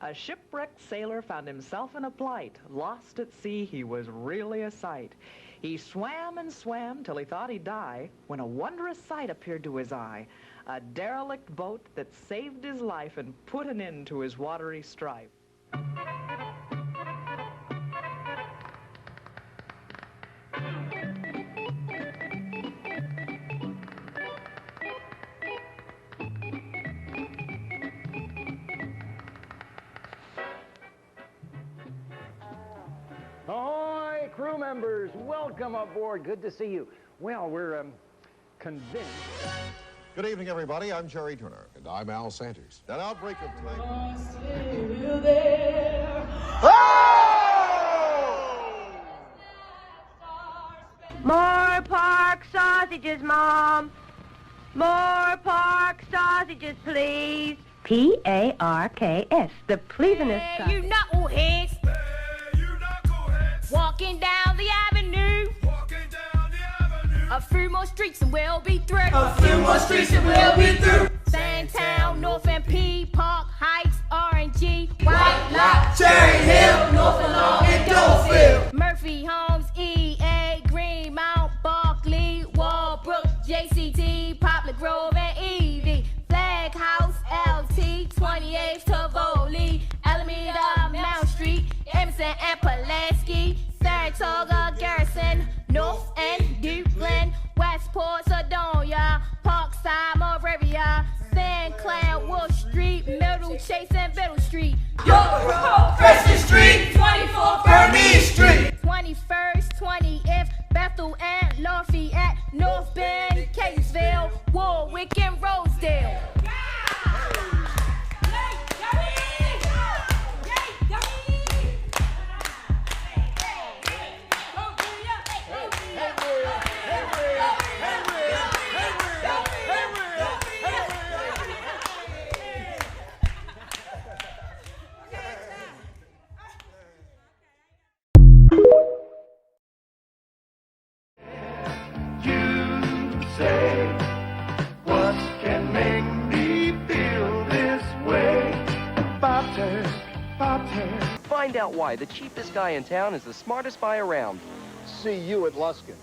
A shipwrecked sailor found himself in a plight. Lost at sea, he was really a sight. He swam and swam till he thought he'd die, when a wondrous sight appeared to his eye. A derelict boat that saved his life and put an end to his watery strife. Ahoy, crew members, welcome aboard. Good to see you. Well, we're convinced. Good evening, everybody. I'm Jerry Turner. And I'm Al Sanders. That outbreak of time. More pork sausages, Mom. More pork sausages, please. P-A-R-K-S, the pleasantest sausage. You knuckleheads. Walking down the avenue. A few more streets and we'll be through. A few more streets and we'll be through. Sandtown, North and P, Park Heights, R&G, White Lock, Cherry Hill, North Lawn, and Dolefield. Murphy Homes, EA, Greenmount, Barkley, Walbrook, JCT, Poplar Grove, and Evie. Flag House, LT, 28th, Tivoli, Alameda, Mount Street, Emerson and Pulaski, Saratoga, Garrison, North and Dukeland, Westport, Sedonia, Parkside, Moravia, St. Clair, Wolf Street, Middle Chase and Middle Street, York Road, Crescent Street, 24th, Burmese Street, 21st, 20th, Bethel and Lafayette, North Bend, Catonsville, Warwick and Rosedale. Find out why the cheapest guy in town is the smartest guy around. See you at Luskin.